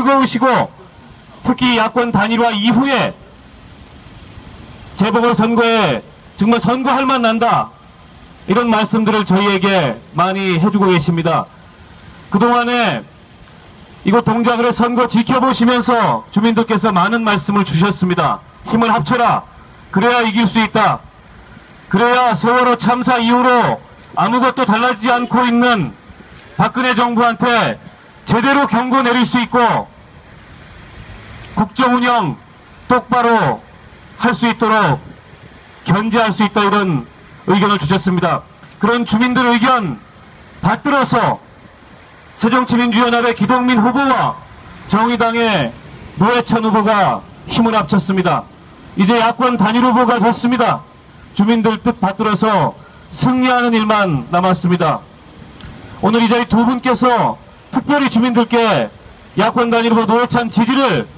뜨거우시고 특히 야권 단일화 이후에 재보궐선거에 정말 선거할 만 난다 이런 말씀들을 저희에게 많이 해주고 계십니다. 그동안에 이곳 동작을의 선거 지켜보시면서 주민들께서 많은 말씀을 주셨습니다. 힘을 합쳐라. 그래야 이길 수 있다. 그래야 세월호 참사 이후로 아무것도 달라지지 않고 있는 박근혜 정부한테 제대로 경고 내릴 수 있고 국정 운영 똑바로 할 수 있도록 견제할 수 있다 이런 의견을 주셨습니다. 그런 주민들 의견 받들어서 새정치민주연합의 기동민 후보와 정의당의 노회찬 후보가 힘을 합쳤습니다. 이제 야권 단일 후보가 됐습니다. 주민들 뜻 받들어서 승리하는 일만 남았습니다. 오늘 이 자리 두 분께서 특별히 주민들께 야권 단일 후보 노회찬 지지를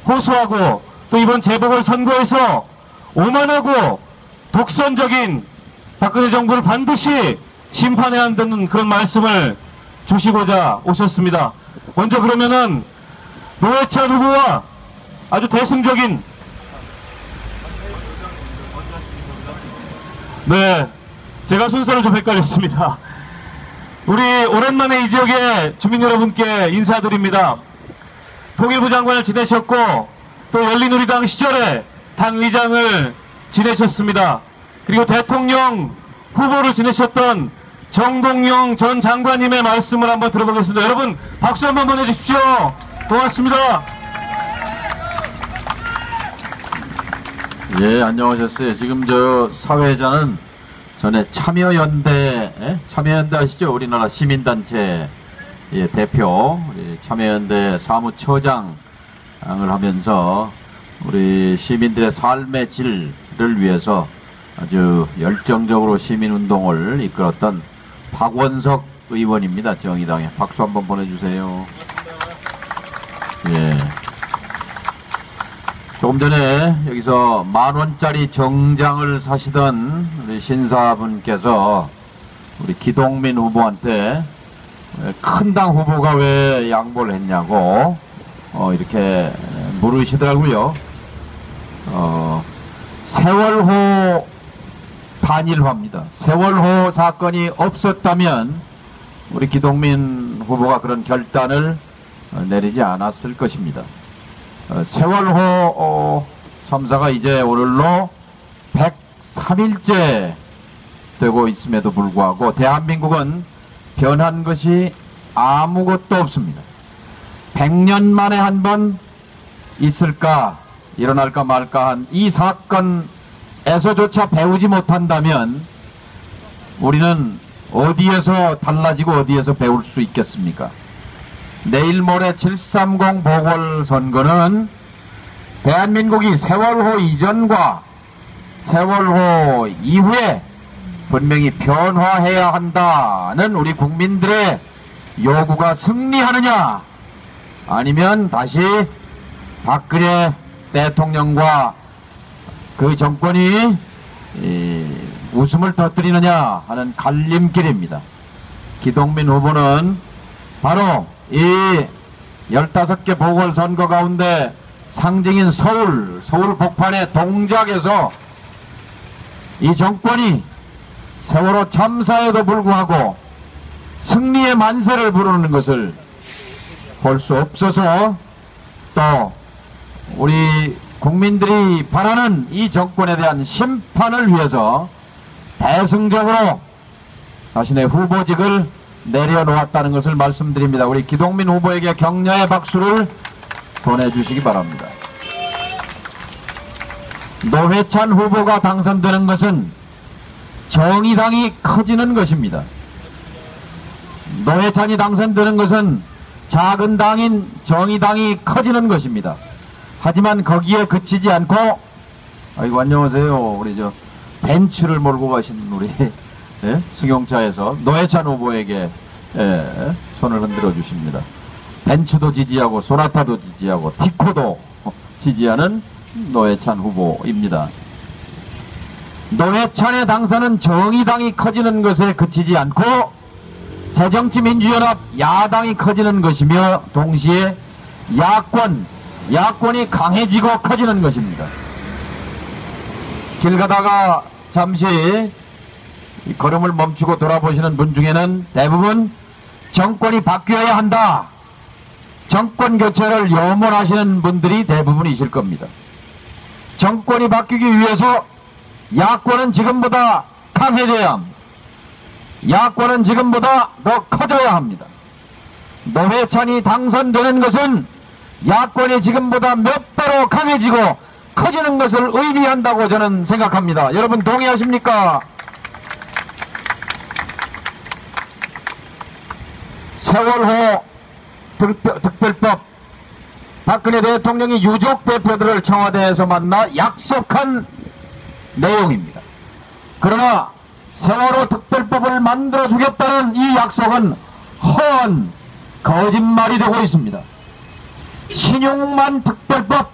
호소하고 또 이번 재보궐선거에서 오만하고 독선적인 박근혜 정부를 반드시 심판해야 한다는 그런 말씀을 주시고자 오셨습니다. 먼저 그러면은 노회찬 후보와 아주 대승적인 네, 제가 순서를 좀 헷갈렸습니다. 우리 오랜만에 이 지역의 주민 여러분께 인사드립니다. 통일부 장관을 지내셨고 또 열린우리당 시절에 당의장을 지내셨습니다. 그리고 대통령 후보를 지내셨던 정동영 전 장관님의 말씀을 한번 들어보겠습니다. 여러분 박수 한번 보내주십시오. 고맙습니다. 예, 안녕하셨어요. 지금 저 사회자는 전에 참여연대 아시죠? 우리나라 시민단체 대표 참여연대 사무처장을 하면서 우리 시민들의 삶의 질을 위해서 아주 열정적으로 시민운동을 이끌었던 박원석 의원입니다. 정의당에 박수 한번 보내주세요. 예. 조금 전에 여기서 10,000원짜리 정장을 사시던 우리 신사분께서 우리 기동민 후보한테 큰 당 후보가 왜 양보를 했냐고 이렇게 물으시더라고요. 세월호 단일화입니다. 세월호 사건이 없었다면 우리 기동민 후보가 그런 결단을 내리지 않았을 것입니다. 세월호 참사가 이제 오늘로 103일째 되고 있음에도 불구하고 대한민국은 변한 것이 아무것도 없습니다. 100년 만에 한 번 있을까 일어날까 말까 한 이 사건에서조차 배우지 못한다면 우리는 어디에서 달라지고 어디에서 배울 수 있겠습니까? 내일 모레 730 보궐선거는 대한민국이 세월호 이전과 세월호 이후에 분명히 변화해야 한다는 우리 국민들의 요구가 승리하느냐 아니면 다시 박근혜 대통령과 그 정권이 웃음을 터뜨리느냐 하는 갈림길입니다. 기동민 후보는 바로 이 15개 보궐선거 가운데 상징인 서울 복판의 동작에서 이 정권이 세월호 참사에도 불구하고 승리의 만세를 부르는 것을 볼 수 없어서 또 우리 국민들이 바라는 이 정권에 대한 심판을 위해서 대승적으로 자신의 후보직을 내려놓았다는 것을 말씀드립니다. 우리 기동민 후보에게 격려의 박수를 보내주시기 바랍니다. 노회찬 후보가 당선되는 것은 정의당이 커지는 것입니다. 노회찬이 당선되는 것은 작은 당인 정의당이 커지는 것입니다. 하지만 거기에 그치지 않고 아이고 안녕하세요. 우리 저 벤츠를 몰고 가시는 우리 승용차에서 노회찬 후보에게 손을 흔들어 주십니다. 벤츠도 지지하고 소나타도 지지하고 티코도 지지하는 노회찬 후보입니다. 노회찬의 당선은 정의당이 커지는 것에 그치지 않고 새정치민주연합 야당이 커지는 것이며 동시에 야권이 강해지고 커지는 것입니다. 길 가다가 잠시 걸음을 멈추고 돌아보시는 분 중에는 대부분 정권이 바뀌어야 한다, 정권 교체를 염원하시는 분들이 대부분이실 겁니다. 정권이 바뀌기 위해서 야권은 지금보다 강해져야 합니다. 야권은 지금보다 더 커져야 합니다. 노회찬이 당선되는 것은 야권이 지금보다 몇 배로 강해지고 커지는 것을 의미한다고 저는 생각합니다. 여러분 동의하십니까? 세월호 특별법, 박근혜 대통령이 유족 대표들을 청와대에서 만나 약속한 내용입니다. 그러나 세월호 특별법을 만들어주겠다는 이 약속은 허언 거짓말이 되고 있습니다. 신용만 특별법,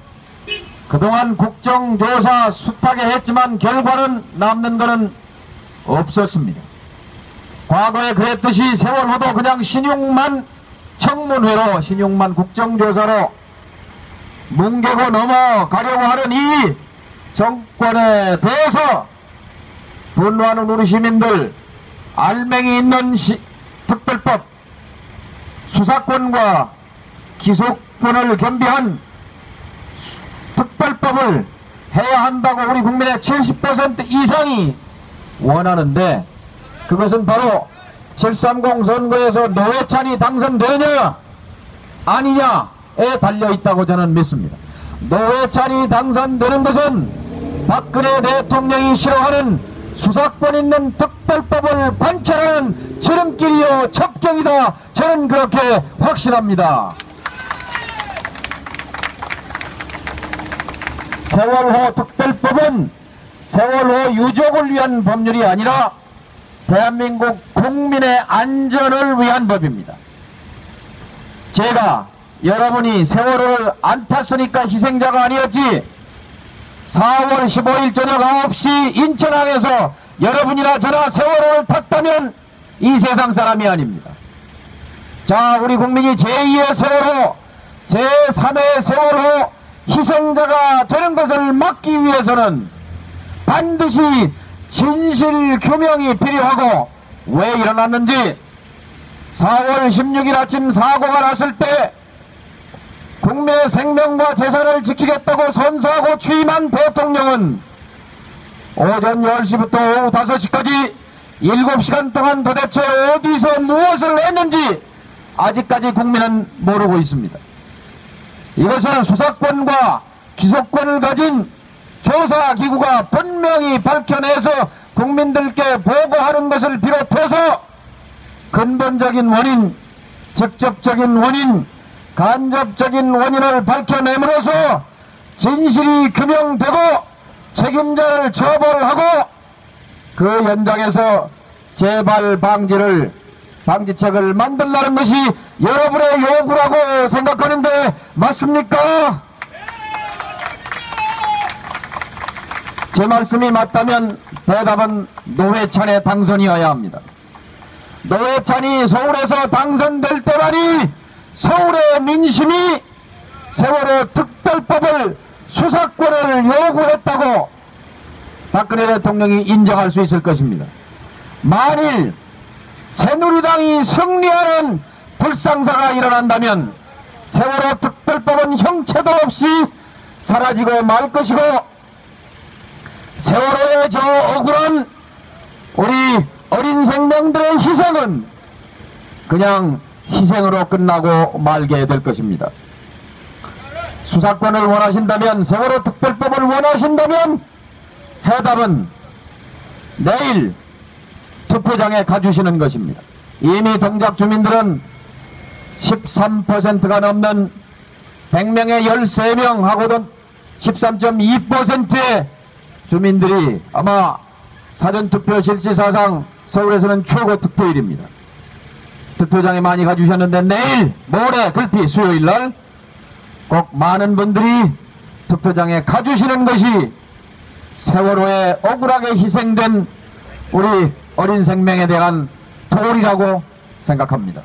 그동안 국정조사 숱하게 했지만 결과는 남는 것은 없었습니다. 과거에 그랬듯이 세월호도 그냥 신용만 청문회로, 신용만 국정조사로 뭉개고 넘어가려고 하는 이 정권에 대해서 분노하는 우리 시민들, 알맹이 있는 특별법, 수사권과 기소권을 겸비한 특별법을 해야 한다고 우리 국민의 70% 이상이 원하는데, 그것은 바로 730 선거에서 노회찬이 당선되느냐 아니냐에 달려있다고 저는 믿습니다. 노회찬이 당선되는 것은 박근혜 대통령이 싫어하는 수사권 있는 특별법을 관철하는 지름길이요 첩경이다, 저는 그렇게 확신합니다. 세월호 특별법은 세월호 유족을 위한 법률이 아니라 대한민국 국민의 안전을 위한 법입니다. 제가 여러분이 세월호를 안 탔으니까 희생자가 아니었지, 4월 15일 저녁 9시 인천항에서 여러분이나 저나 세월호를 탔다면 이 세상 사람이 아닙니다. 자, 우리 국민이 제2의 세월호, 제3의 세월호 희생자가 되는 것을 막기 위해서는 반드시 진실 규명이 필요하고, 왜 일어났는지, 4월 16일 아침 사고가 났을 때 국민의 생명과 재산을 지키겠다고 선서하고 취임한 대통령은 오전 10시부터 오후 5시까지 7시간 동안 도대체 어디서 무엇을 했는지 아직까지 국민은 모르고 있습니다. 이것은 수사권과 기소권을 가진 조사기구가 분명히 밝혀내서 국민들께 보고하는 것을 비롯해서 근본적인 원인, 직접적인 원인, 간접적인 원인을 밝혀냄으로써 진실이 규명되고 책임자를 처벌하고 그 현장에서 재발 방지책을 만들라는 것이 여러분의 요구라고 생각하는데 맞습니까? 제 말씀이 맞다면 대답은 노회찬의 당선이어야 합니다. 노회찬이 서울에서 당선될 때만이 서울의 민심이 세월호 특별법을 수사권을 요구했다고 박근혜 대통령이 인정할 수 있을 것입니다. 만일 새누리당이 승리하는 불상사가 일어난다면 세월호 특별법은 형체도 없이 사라지고 말 것이고, 세월호의 저 억울한 우리 어린 생명들의 희생은 그냥 희생으로 끝나고 말게 될 것입니다. 수사권을 원하신다면, 세월호 특별법을 원하신다면 해답은 내일 투표장에 가주시는 것입니다. 이미 동작 주민들은 13%가 넘는 100명에 13명 하고도 13.2%의 주민들이 아마 사전투표 실시 사상 서울에서는 최고 투표일입니다. 투표장에 많이 가주셨는데 내일, 모레, 글피 수요일날 꼭 많은 분들이 투표장에 가주시는 것이 세월호에 억울하게 희생된 우리 어린 생명에 대한 도리라고 생각합니다.